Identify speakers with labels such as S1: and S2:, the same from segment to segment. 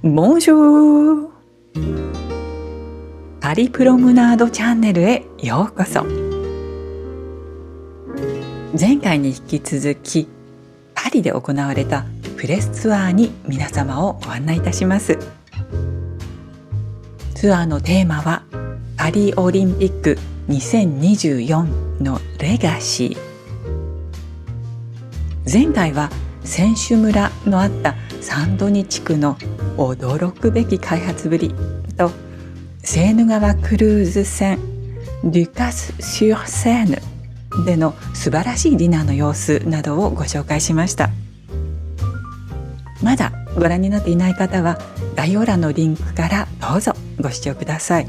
S1: Bonjour! パリプロムナードチャンネルへようこそ。前回に引き続きパリで行われたプレスツアーに皆様をご案内いたします。ツアーのテーマはパリオリンピック2024のレガシー。前回は選手村のあったサンドニ地区の驚くべき開発ぶりとセーヌ川クルーズ船デュカス・シューセーヌでの素晴らしいディナーの様子などをご紹介しました。まだご覧になっていない方は概要欄のリンクからどうぞご視聴ください。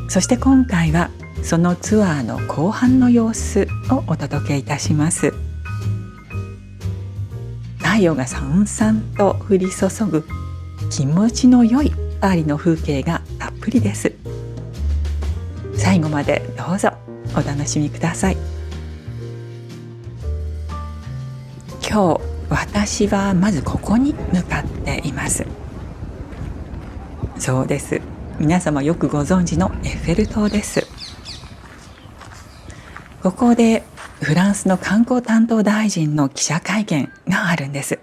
S1: そして今回はそのツアーの後半の様子をお届けいたします。太陽がさんさんと降り注ぐ気持ちの良いパリの風景がたっぷりです。最後までどうぞお楽しみください。今日私はまずここに向かっています。そうです。皆様よくご存知のエッフェル塔です。ここでフランスの観光担当大臣の記者会見があるんです。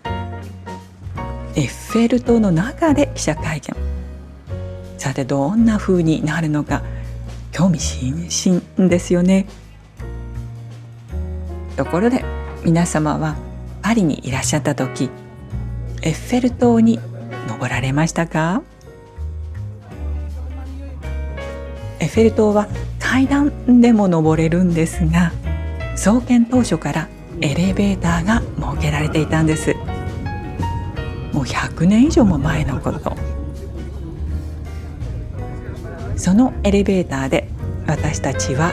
S1: エッフェル塔の中で記者会見。さてどんな風になるのか興味津々ですよね。ところで皆様はパリにいらっしゃった時、エッフェル塔に登られましたか？エッフェル塔は階段でも登れるんですが、創建当初からエレベーターが設けられていたんです。もう100年以上も前のこと。そのエレベーターで私たちは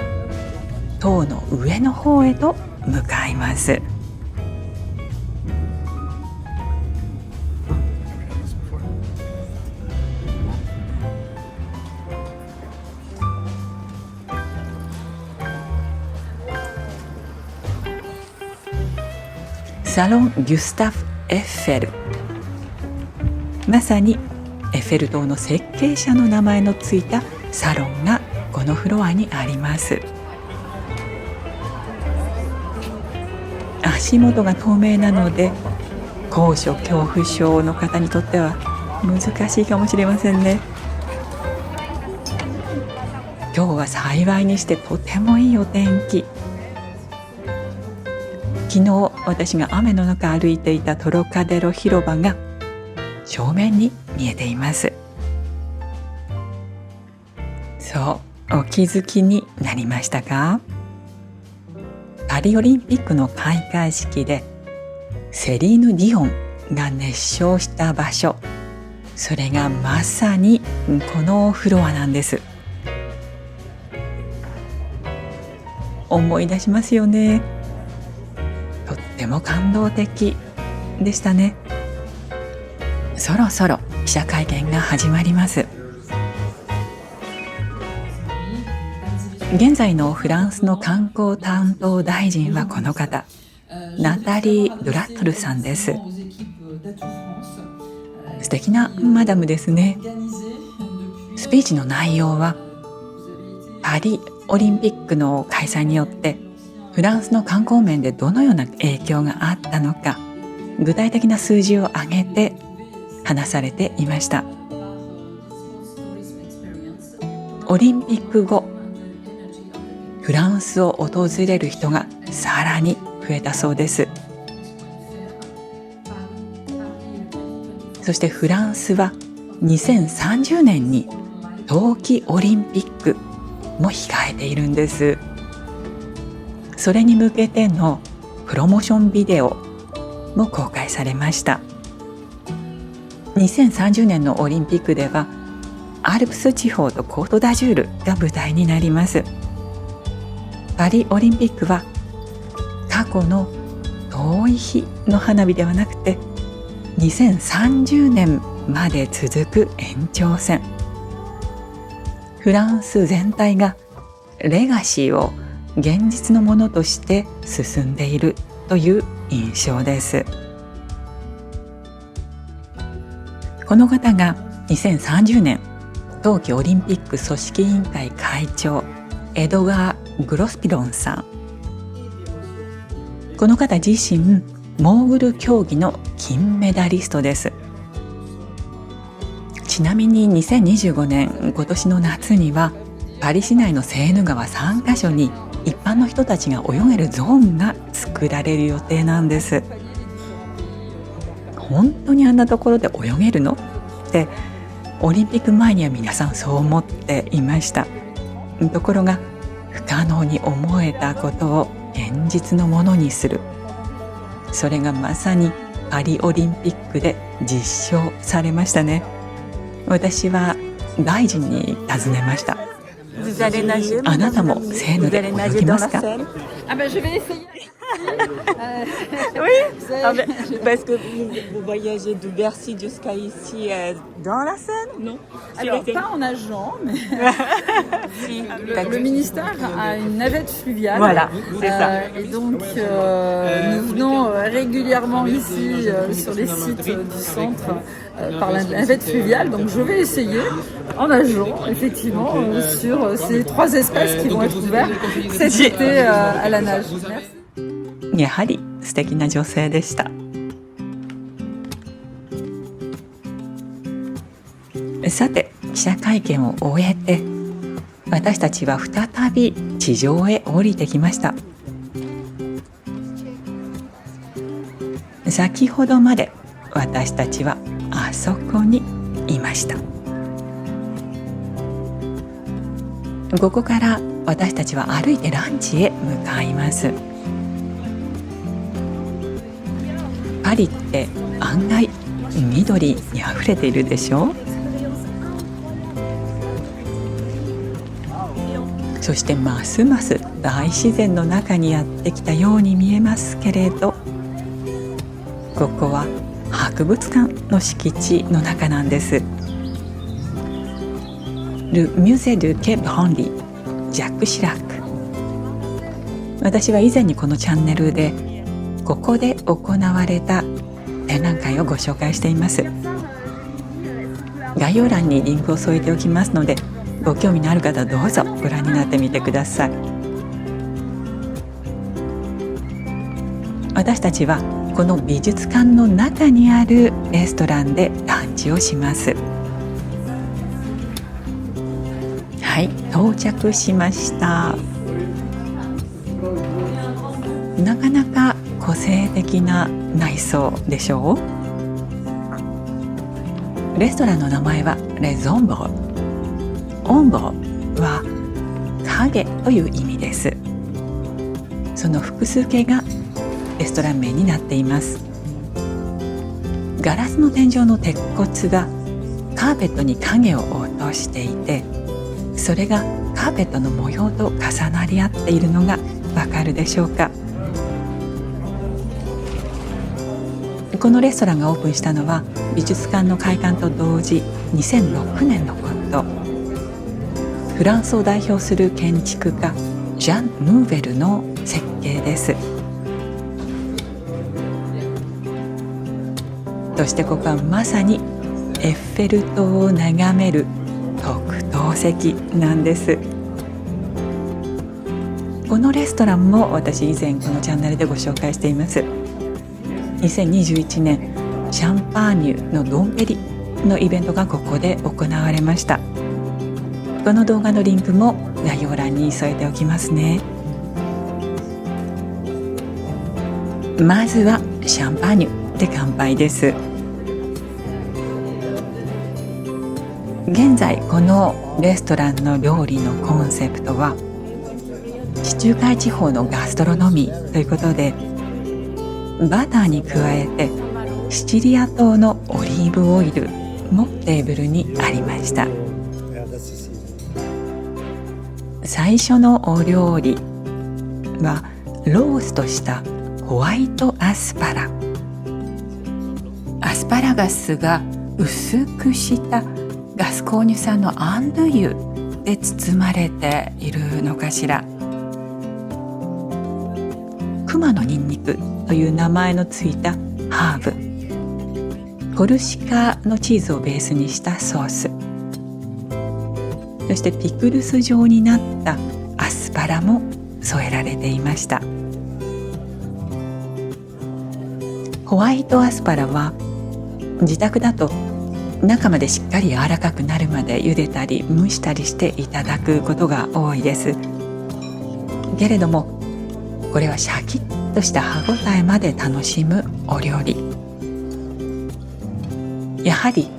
S1: 塔の上の方へと向かいます。サロン・ギュスタフ・エッフェル。まさにエッフェル塔の設計者の名前のついたサロンがこのフロアにあります。足元が透明なので高所恐怖症の方にとっては難しいかもしれませんね。今日は幸いにしてとてもいいお天気。昨日私が雨の中歩いていたトロカデロ広場が正面に見えています。そう、お気づきになりましたか？パリオリンピックの開会式でセリーヌ・ディオンが熱唱した場所、それがまさにこのフロアなんです。思い出しますよね。とっても感動的でしたね。そろそろ記者会見が始まります。現在のフランスの観光担当大臣はこの方、ナタリー・ドゥラットルさんです。素敵なマダムですね。スピーチの内容はパリオリンピックの開催によってフランスの観光面でどのような影響があったのか、具体的な数字を挙げて話されていました。オリンピック後、フランスを訪れる人がさらに増えたそうです。そしてフランスは2030年に冬季オリンピックも控えているんです。それに向けてのプロモーションビデオも公開されました。2030年のオリンピックではアルプス地方とコートダジュールが舞台になります。パリオリンピックは過去の遠い日の花火ではなくて2030年まで続く延長線。フランス全体がレガシーを現実のものとして進んでいるという印象です。この方が2030年冬季オリンピック組織委員会会長エドガー・グロスピロンさん。この方自身モーグル競技の金メダリストです。ちなみに2025年今年の夏にはパリ市内のセーヌ川3カ所に一般の人たちが泳げるゾーンが作られる予定なんです。本当にあんなところで泳げるのってオリンピック前には皆さんそう思っていました。ところが不可能に思えたことを現実のものにする、それがまさにパリオリンピックで実証されましたね。私は大臣に尋ねました。あなたもセーヌで泳ぎますか？Oui,
S2: parce que vous voyagez de Bercy jusqu'à ici dans la Seine? Non.
S3: Alors, pas en nageant, mais le ministère a une navette fluviale.
S2: Voilà, c'est ça.
S3: Et donc, nous venons régulièrement ici sur les sites du centre par la navette fluviale. Donc, je vais essayer en nageant, effectivement, sur ces 3 espaces qui vont être ouverts cet été à la nage. Merci.
S1: やはり素敵な女性でした。さて、記者会見を終えて私たちは再び地上へ降りてきました。先ほどまで私たちはあそこにいました。ここから私たちは歩いてランチへ向かいます。パリって案外緑にあふれているでしょう。そしてますます大自然の中にやってきたように見えますけれど、ここは博物館の敷地の中なんです。ル・ミュゼ・ドゥ・ケ・ブランディ、ジャック・シラック。私は以前にこのチャンネルでここで行われた展覧会をご紹介しています。概要欄にリンクを添えておきますので、ご興味のある方はどうぞご覧になってみてください。私たちはこの美術館の中にあるレストランでランチをします。はい、到着しました。なかなか個性的な内装でしょう。レストランの名前はレゾンボロ。オンボロは影という意味です。その複数形がレストラン名になっています。ガラスの天井の鉄骨がカーペットに影を落としていて、それがカーペットの模様と重なり合っているのがわかるでしょうか。このレストランがオープンしたのは美術館の開館と同時2006年のこと。フランスを代表する建築家ジャン・ヌーベルの設計です。そしてここはまさにエッフェル塔を眺める特等席なんです。このレストランも私以前このチャンネルでご紹介しています。2021年シャンパーニュのドンペリのイベントがここで行われました。この動画のリンクも概要欄に添えておきますね。まずはシャンパーニュで乾杯です。現在このレストランの料理のコンセプトは地中海地方のガストロノミーということで、バターに加えてシチリア島のオリーブオイルもテーブルにありました。最初のお料理はローストしたホワイトアスパラ。アスパラガスが薄くしたガスコーニュ産のアンドゥ油で包まれているのかしら。熊のニンニクという名前のついたハーブ、コルシカのチーズをベースにしたソース、そしてピクルス状になったアスパラも添えられていました。ホワイトアスパラは自宅だと中までしっかり柔らかくなるまで茹でたり蒸したりしていただくことが多いです。けれどもこれはシャキッとした歯ごたえまで楽しむお料理。やはり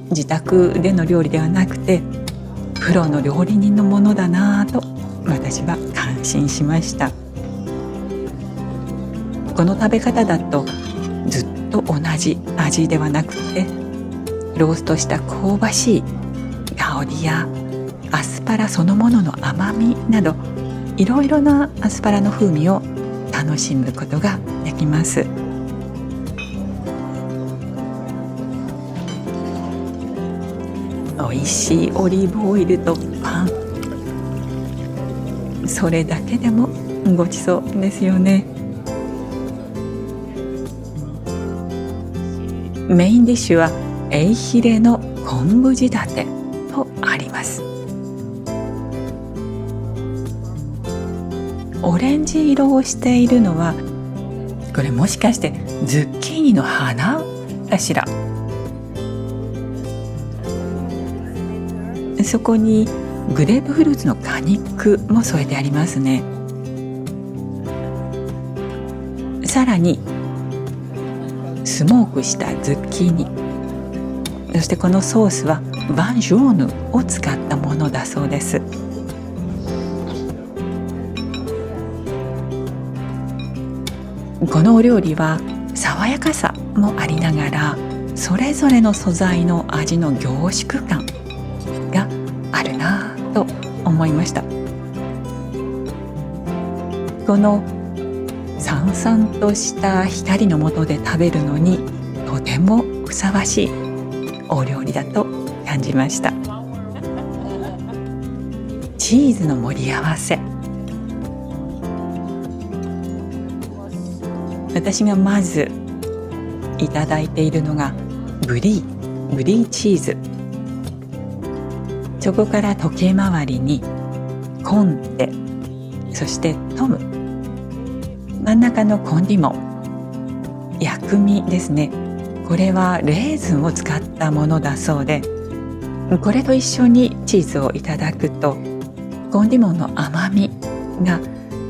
S1: 自宅での料理ではなくてプロの料理人のものだなぁと私は感心しました。この食べ方だとずっと同じ味ではなくて、ローストした香ばしい香りやアスパラそのものの甘みなど、いろいろなアスパラの風味を楽しむことができます。美味しいオリーブオイルとパン、それだけでもごちそうですよね。メインディッシュはエイヒレの昆布仕立てとあります。オレンジ色をしているのは、これもしかしてズッキーニの花かしら。そこにグレープフルーツの果肉も添えてありますね。さらにスモークしたズッキーニ、そしてこのソースはバンジョーヌを使ったものだそうです。このお料理は爽やかさもありながら、それぞれの素材の味の凝縮感があるなぁと思いました。このさんさんとした光の下で食べるのにとてもふさわしいお料理だと感じました。チーズの盛り合わせ、私がまずいただいているのがブリーチーズ、そこから時計回りにコンテ、そしてトム、真ん中のコンディモン、薬味ですね。これはレーズンを使ったものだそうで、これと一緒にチーズをいただくとコンディモンの甘みが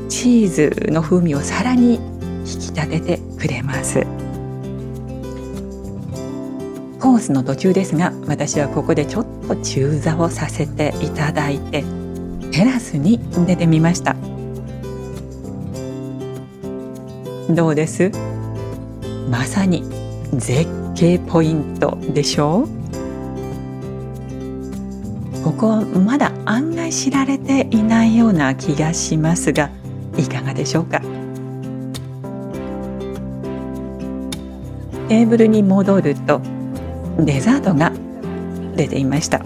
S1: チーズの風味をさらに引き立ててくれます。コースの途中ですが、私はここでちょっと中座をさせていただいてテラスに出てみました。どうです？まさに絶景ポイントでしょう？ここはまだ案外知られていないような気がしますが、いかがでしょうか？テーブルに戻るとデザートが出ていました。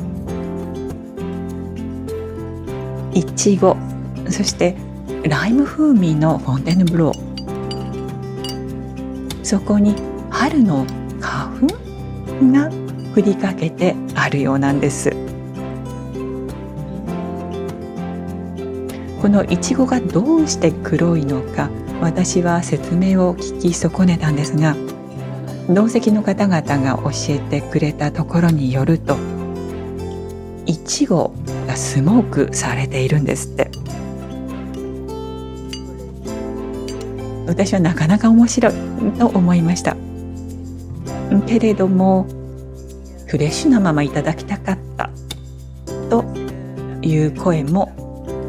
S1: いちご、そしてライム風味のフォンテーヌブロー、そこに春の花粉が振りかけてあるようなんです。このいちごがどうして黒いのか、私は説明を聞き損ねたんですが、同席の方々が教えてくれたところによると、いちごがスモークされているんですって。私はなかなか面白いと思いました。けれどもフレッシュなままいただきたかったという声も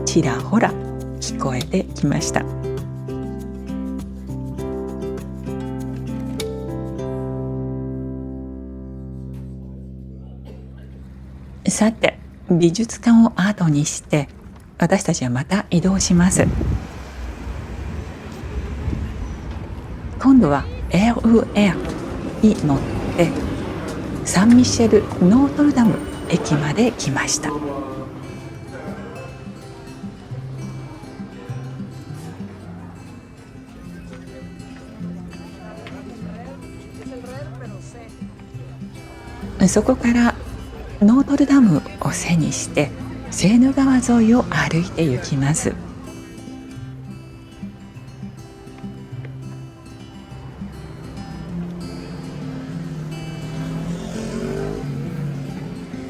S1: ちらほら聞こえてきました。さて、美術館を後にして私たちはまた移動します。今度はエールエアに乗ってサンミシェル・ノートルダム駅まで来ました。そこからノートルダムを背にしてセーヌ川沿いを歩いて行きます。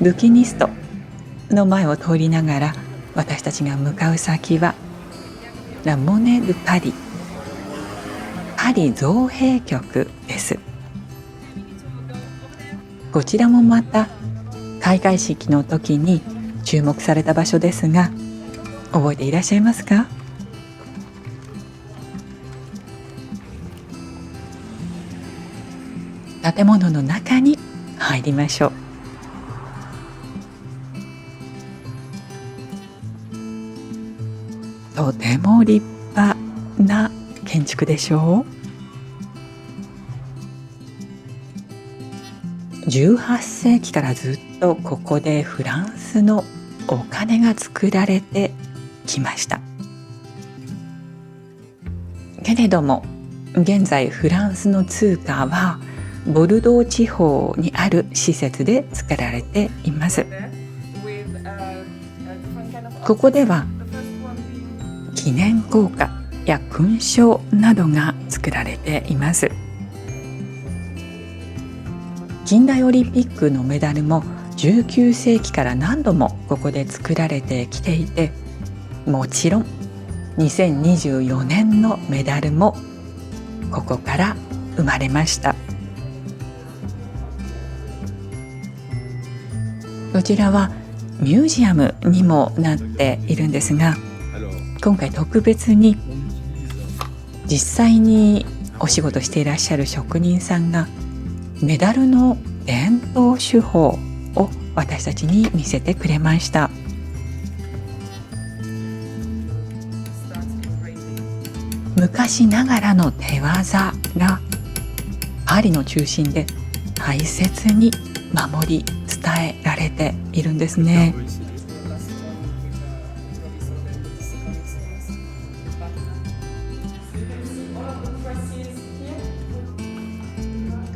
S1: ブキニストの前を通りながら私たちが向かう先はラモネ・ドゥ・パリ、パリ造幣局です。こちらもまた開会式の時に注目された場所ですが、覚えていらっしゃいますか？建物の中に入りましょう。とても立派な建築でしょう。18世紀からずっとここでフランスのお金が作られてきました。けれども現在フランスの通貨はボルドー地方にある施設で作られています。ここでは記念硬貨や勲章などが作られています。近代オリンピックのメダルも19世紀から何度もここで作られてきていて、もちろん2024年のメダルもここから生まれました。こちらはミュージアムにもなっているんですが、今回特別に実際にお仕事していらっしゃる職人さんがメダルの伝統手法を私たちに見せてくれました。昔ながらの手技がパリの中心で大切に守り伝えられているんですね。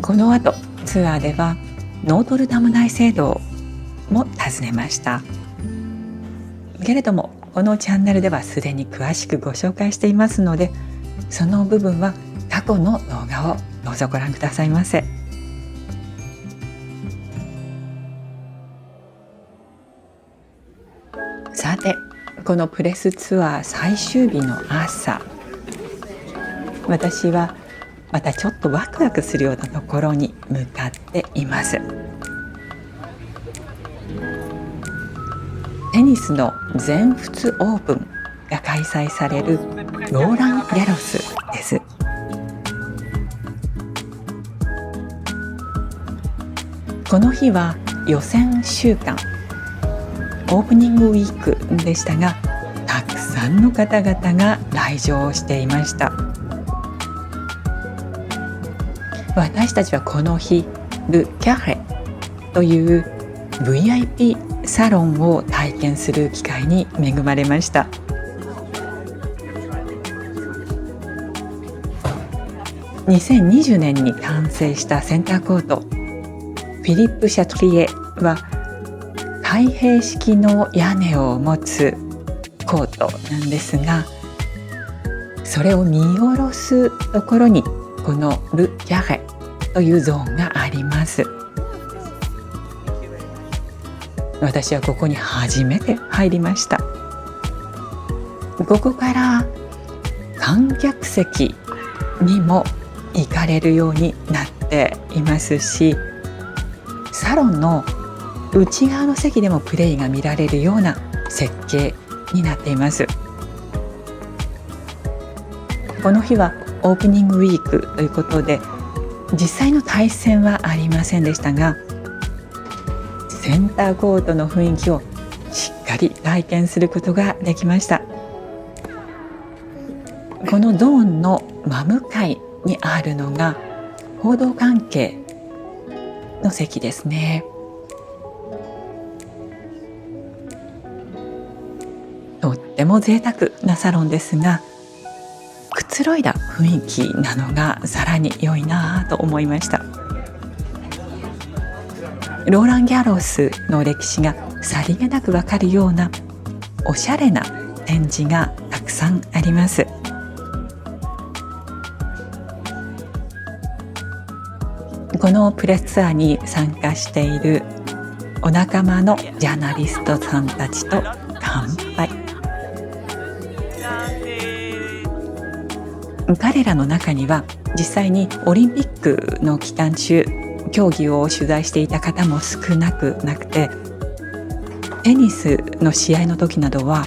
S1: この後ツアーではノートルダム大聖堂も訪ねました。けれどもこのチャンネルではすでに詳しくご紹介していますので、その部分は過去の動画をどうぞご覧くださいませ。さて、このプレスツアー最終日の朝、私はまたちょっとワクワクするようなところに向かっています。テニスの全仏オープンが開催されるローラン・ギャロスです。この日は予選週間、オープニングウィークでしたが、たくさんの方々が来場していました。私たちはこの日ル・キャレという VIP サロンを体験する機会に恵まれました。2020年に完成したセンターコートフィリップ・シャトリエは開閉式の屋根を持つコートなんですが、それを見下ろすところにこのル・キャレというゾーンがあります。私はここに初めて入りました。ここから観客席にも行かれるようになっていますし、サロンの内側の席でもプレーが見られるような設計になっています。この日はオープニングウィークということで実際の対戦はありませんでしたが、センターコートの雰囲気をしっかり体験することができました。このゾーンの真向かいにあるのが報道関係の席ですね。とっても贅沢なサロンですが、くつろいだ雰囲気なのがさらに良いなと思いました。ローラン・ギャロスの歴史がさりげなくわかるようなおしゃれな展示がたくさんあります。このプレスツアーに参加しているお仲間のジャーナリストさんたちと乾杯。彼らの中には実際にオリンピックの期間中競技を取材していた方も少なくなくて、テニスの試合の時などは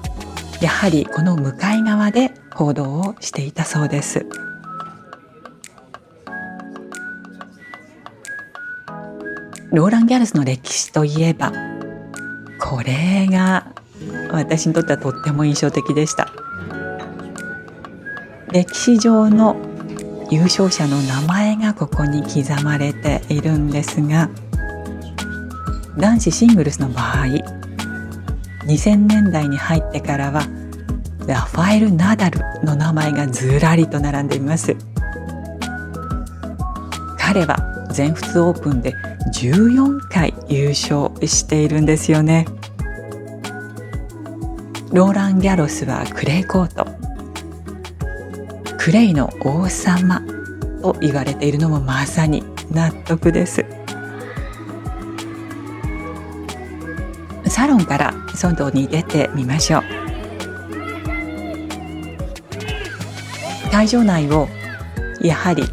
S1: やはりこの向かい側で報道をしていたそうです。ローラン・ギャロスの歴史といえば、これが私にとってはとっても印象的でした。歴史上の優勝者の名前がここに刻まれているんですが、男子シングルスの場合、2000年代に入ってからはラファエル・ナダルの名前がずらりと並んでいます。彼は全仏オープンで14回優勝しているんですよね。ローラン・ギャロスはクレーコート、クレイの王様と言われているのもまさに納得です。サロンから外に出てみましょう。会場内をやはり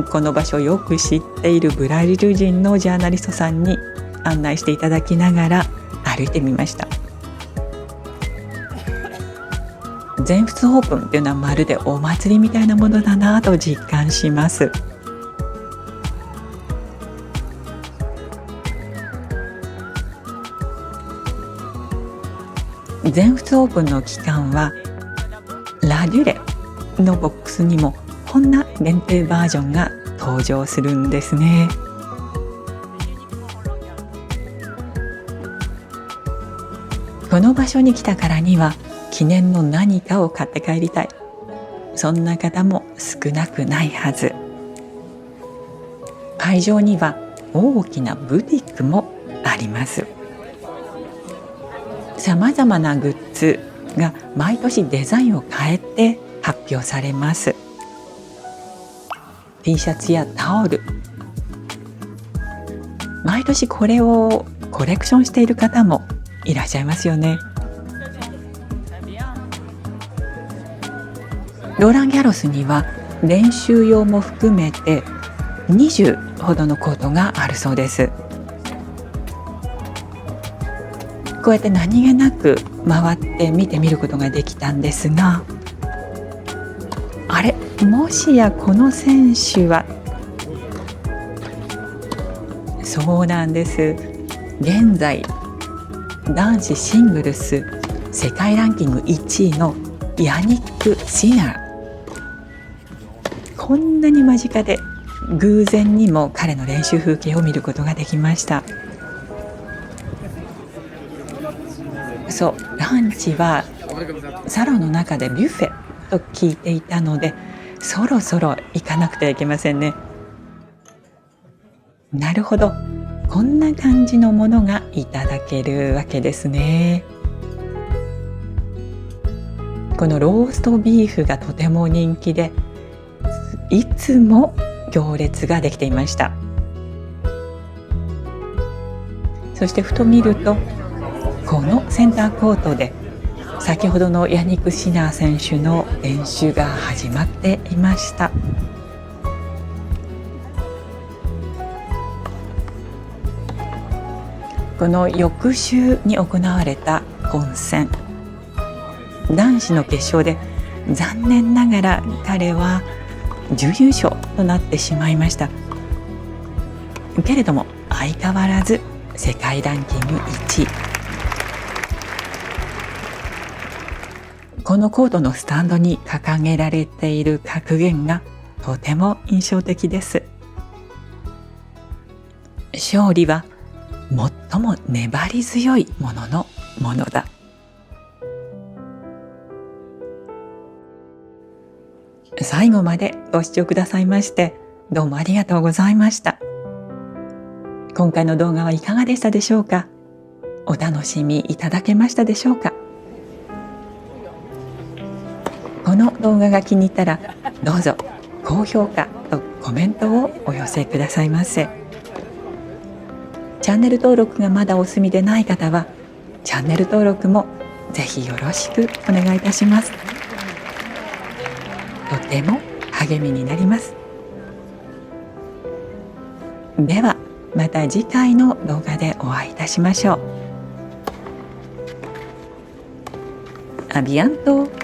S1: この場所をよく知っているブラジル人のジャーナリストさんに案内していただきながら歩いてみました。全仏オープンっていうのはまるでお祭りみたいなものだなと実感します。全仏オープンの期間はラデュレのボックスにもこんな限定バージョンが登場するんですね。この場所に来たからには記念の何かを買って帰りたい、そんな方も少なくないはず。会場には大きなブティックもあります。さまざまなグッズが毎年デザインを変えて発表されます。T シャツやタオル、毎年これをコレクションしている方もいらっしゃいますよね。ローラン・ギャロスには練習用も含めて20ほどのコートがあるそうです。こうやって何気なく回って見てみることができたんですが、あれ、もしやこの選手は、そうなんです。現在男子シングルス世界ランキング1位のヤニック・シナー。こんなに間近で偶然にも彼の練習風景を見ることができました。そう、ランチはサロンの中でビュッフェと聞いていたので、そろそろ行かなくてはいけませんね。なるほど、こんな感じのものがいただけるわけですね。このローストビーフがとても人気で、いつも行列ができていました。そしてふと見ると、このセンターコートで先ほどのヤニック・シナー選手の練習が始まっていました。この翌週に行われた本戦、男子の決勝で残念ながら彼は準優勝となってしまいました。けれども相変わらず世界ランキング1位。このコートのスタンドに掲げられている格言がとても印象的です。勝利は最も粘り強いもののものだ。最後までご視聴くださいましてどうもありがとうございました。今回の動画はいかがでしたでしょうか。お楽しみいただけましたでしょうか。この動画が気に入ったらどうぞ高評価とコメントをお寄せくださいませ。チャンネル登録がまだお済みでない方はチャンネル登録もぜひよろしくお願いいたします。とても励みになります。ではまた次回の動画でお会いいたしましょう。アビアント。